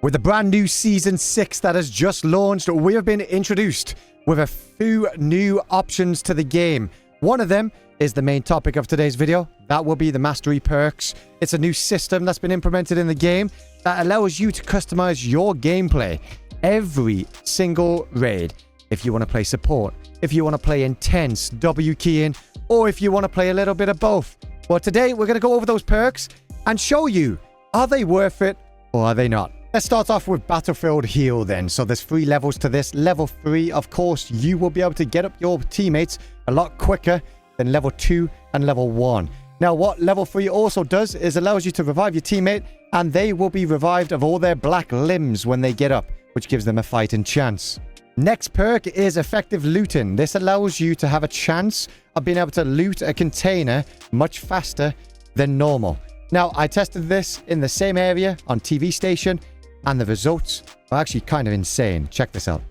With the brand new Season 6 that has just launched, we have been introduced with a few new options to the game. One of them is the main topic of today's video. That will be the Mastery Perks. It's a new system that's been implemented in the game that allows you to customize your gameplay every single raid. If you want to play support, if you want to play intense, W keying, or if you want to play a little bit of both. Well, today we're going to go over those perks and show you, are they worth it or are they not? Let's start off with Battlefield Heal then. So there's 3 levels to this. Level 3, of course, you will be able to get up your teammates a lot quicker than level 2 and level 1. Now, what level 3 also does is allows you to revive your teammate, and they will be revived of all their black limbs when they get up, which gives them a fighting chance. Next perk is Effective Looting. This allows you to have a chance of being able to loot a container much faster than normal. Now, I tested this in the same area on TV station, and the results are actually kind of insane. Check this out.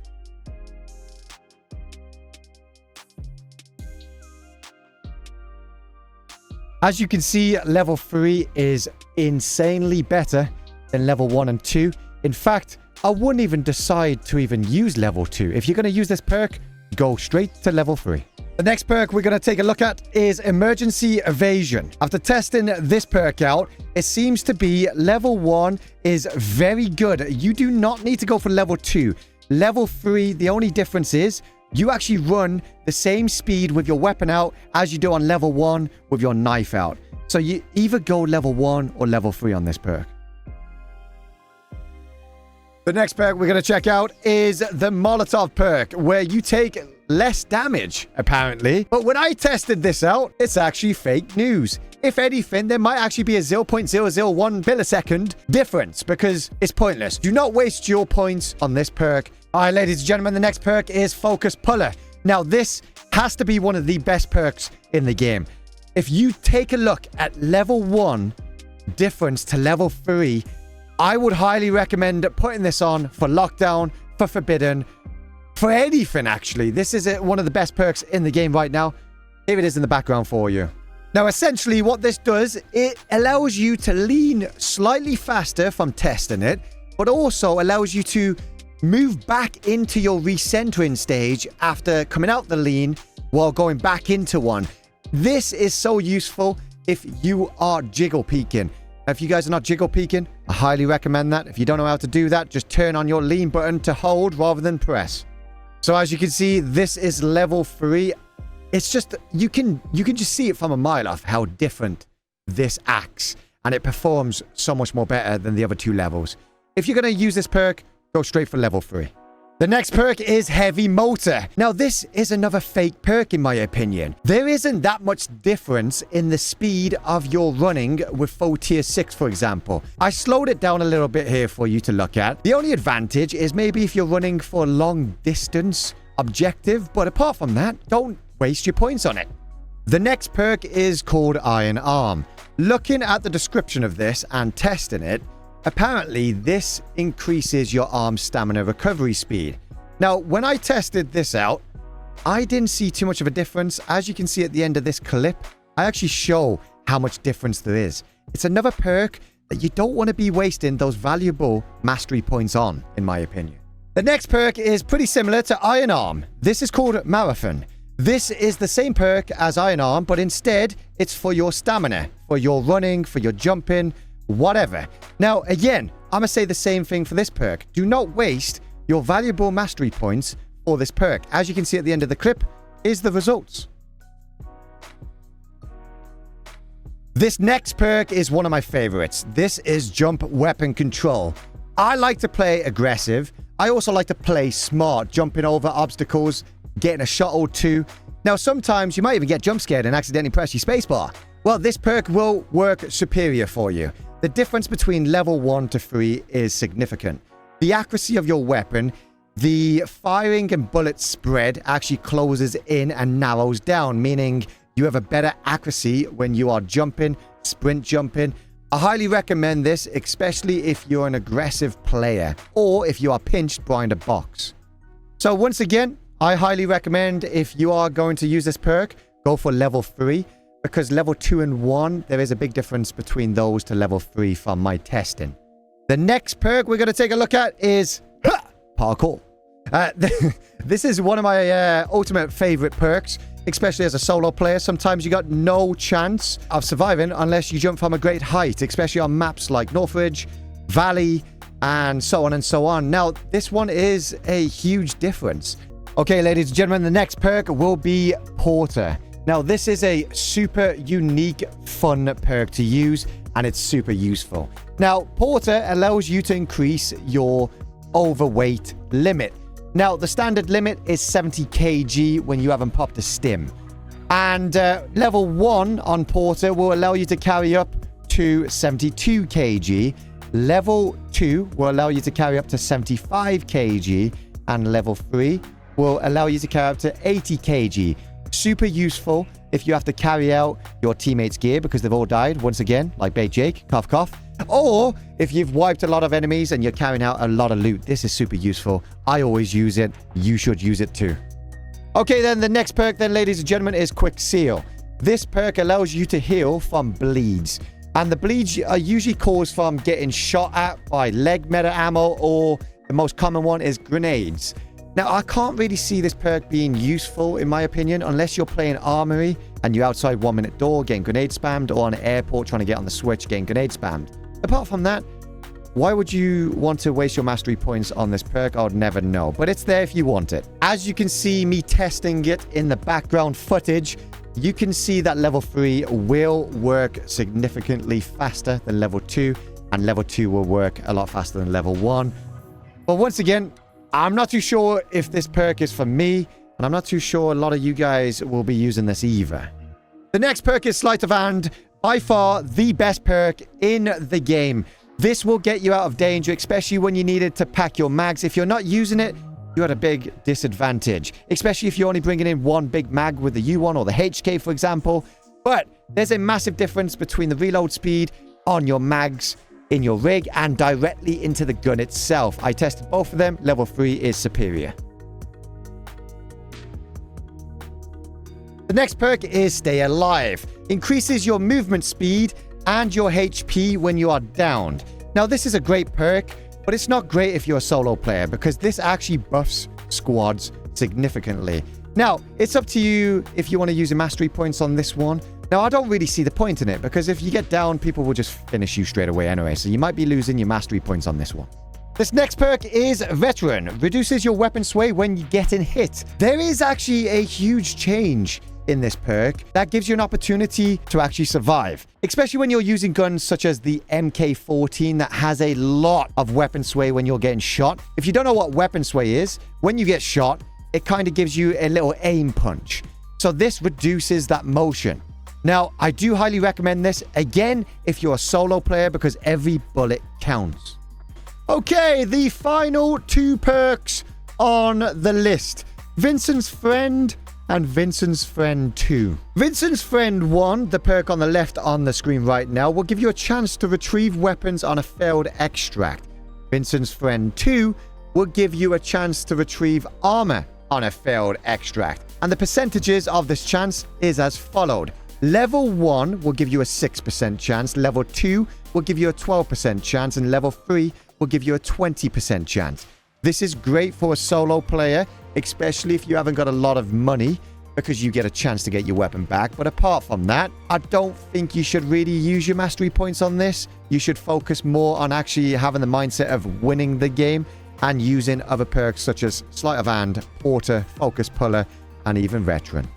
As you can see, level 3 is insanely better than level 1 and 2. In fact, I wouldn't even decide to even use level 2. If you're going to use this perk, go straight to level 3. The next perk we're going to take a look at is Emergency Evasion. After testing this perk out, it seems to be level 1 is very good. You do not need to go for level 2. Level 3, the only difference is you actually run the same speed with your weapon out as you do on level 1 with your knife out. So you either go level 1 or level 3 on this perk. The next perk we're going to check out is the Molotov perk, where you take less damage, apparently. But when I tested this out, it's actually fake news. If anything, there might actually be a 0.001 millisecond difference because it's pointless. Do not waste your points on this perk. All right, ladies and gentlemen, the next perk is Focus Puller. Now, this has to be one of the best perks in the game. If you take a look at level 1 difference to level 3, I would highly recommend putting this on for Lockdown, for Forbidden, for anything, actually. This is one of the best perks in the game right now. Here it is in the background for you. Now, essentially, what this does, it allows you to lean slightly faster from testing it, but also allows you to move back into your recentering stage after coming out the lean while going back into one. This is so useful if you are jiggle peeking. If you guys are not jiggle peeking, I highly recommend that. If you don't know how to do that, just turn on your lean button to hold rather than press. So as you can see, this is level 3. It's just, you can just see it from a mile off how different this acts. And it performs so much more better than the other 2 levels. If you're going to use this perk, go straight for level 3. The next perk is Heavy Motor. Now, this is another fake perk in my opinion. There isn't that much difference in the speed of your running with full tier 6, for example. I slowed it down a little bit here for you to look at. The only advantage is maybe if you're running for a long distance objective, but apart from that, don't waste your points on it. The next perk is called Iron Arm. Looking at the description of this and testing it, apparently, this increases your arm stamina recovery speed. Now, when I tested this out, I didn't see too much of a difference. As you can see at the end of this clip, I actually show how much difference there is. It's another perk that you don't want to be wasting those valuable mastery points on, in my opinion. The next perk is pretty similar to Iron Arm. This is called Marathon. This is the same perk as Iron Arm, but instead, it's for your stamina, for your running, for your jumping, whatever. Now, again, I'm going to say the same thing for this perk. Do not waste your valuable mastery points for this perk. As you can see at the end of the clip, is the results. This next perk is one of my favorites. This is Jump Weapon Control. I like to play aggressive. I also like to play smart, jumping over obstacles, getting a shot or 2. Now, sometimes you might even get jump scared and accidentally press your spacebar. Well, this perk will work superior for you. The difference between level 1 to 3 is significant. The accuracy of your weapon, the firing and bullet spread actually closes in and narrows down, meaning you have a better accuracy when you are jumping, sprint jumping. I highly recommend this, especially if you're an aggressive player or if you are pinched behind a box. So once again, I highly recommend if you are going to use this perk, go for level 3. Because level 2 and 1, there is a big difference between those to level 3 from my testing. The next perk we're going to take a look at is parkour. This is one of my ultimate favorite perks, especially as a solo player. Sometimes you got no chance of surviving unless you jump from a great height, especially on maps like Northridge, Valley, and so on and so on. Now, this one is a huge difference. Okay, ladies and gentlemen, the next perk will be Porter. Now, this is a super unique, fun perk to use, and it's super useful. Now, Porter allows you to increase your overweight limit. Now, the standard limit is 70 kg when you haven't popped a stim. And level 1 on Porter will allow you to carry up to 72 kg. Level 2 will allow you to carry up to 75 kg. And level 3 will allow you to carry up to 80 kg. Super useful if you have to carry out your teammates' gear because they've all died once again, like Bait Jake, cough cough. Or if you've wiped a lot of enemies and you're carrying out a lot of loot, this is super useful. I always use it. You should use it too. Okay, then the next perk then, ladies and gentlemen, is Quick Seal. This perk allows you to heal from bleeds. And the bleeds are usually caused from getting shot at by leg meta ammo, or the most common one is grenades. Now, I can't really see this perk being useful, in my opinion, unless you're playing Armory and you're outside 1 minute door getting grenade spammed, or on an airport trying to get on the switch getting grenade spammed. Apart from that, why would you want to waste your mastery points on this perk? I would never know, but it's there if you want it. As you can see me testing it in the background footage, you can see that level 3 will work significantly faster than level 2, and level 2 will work a lot faster than level 1. But once again, I'm not too sure if this perk is for me, and I'm not too sure a lot of you guys will be using this either. The next perk is Sleight of Hand, by far the best perk in the game. This will get you out of danger, especially when you needed to pack your mags. If you're not using it, you're at a big disadvantage, especially if you're only bringing in one big mag with the U1 or the HK, for example. But there's a massive difference between the reload speed on your mags in your rig and directly into the gun itself. I tested both of them. Level 3 is superior. The next perk is Stay Alive. Increases your movement speed and your HP when you are downed. Now, this is a great perk, but it's not great if you're a solo player because this actually buffs squads significantly. Now, it's up to you if you want to use your mastery points on this one. Now, I don't really see the point in it because if you get down, people will just finish you straight away anyway. So you might be losing your mastery points on this one. This next perk is Veteran. Reduces your weapon sway when you get hit. There is actually a huge change in this perk that gives you an opportunity to actually survive, especially when you're using guns such as the MK14 that has a lot of weapon sway when you're getting shot. If you don't know what weapon sway is, when you get shot, it kind of gives you a little aim punch. So this reduces that motion. Now, I do highly recommend this, again, if you're a solo player, because every bullet counts. Okay, the final 2 perks on the list. Vincent's Friend and Vincent's Friend 2. Vincent's Friend 1, the perk on the left on the screen right now, will give you a chance to retrieve weapons on a failed extract. Vincent's Friend 2 will give you a chance to retrieve armor on a failed extract. And the percentages of this chance is as followed. Level 1 will give you a 6% chance, level 2 will give you a 12% chance, and level 3 will give you a 20% chance. This is great for a solo player, especially if you haven't got a lot of money, because you get a chance to get your weapon back. But apart from that, I don't think you should really use your mastery points on this. You should focus more on actually having the mindset of winning the game and using other perks such as Sleight of Hand, Porter, Focus Puller, and even Veteran.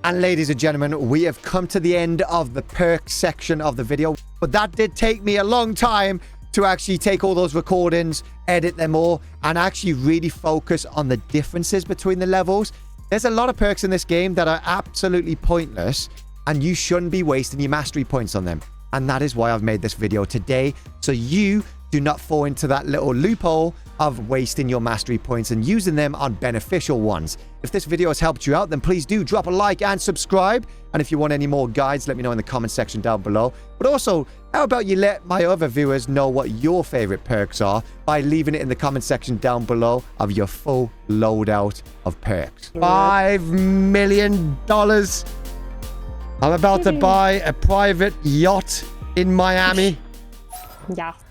And ladies and gentlemen, we have come to the end of the perk section of the video. But that did take me a long time to actually take all those recordings, edit them all, and actually really focus on the differences between the levels. There's a lot of perks in this game that are absolutely pointless, and you shouldn't be wasting your mastery points on them. And that is why I've made this video today, so you do not fall into that little loophole of wasting your mastery points and using them on beneficial ones. If this video has helped you out, then please do drop a like and subscribe. And if you want any more guides, let me know in the comment section down below. But also, how about you let my other viewers know what your favorite perks are by leaving it in the comment section down below of your full loadout of perks. $5 million. I'm about to buy a private yacht in Miami. Yes.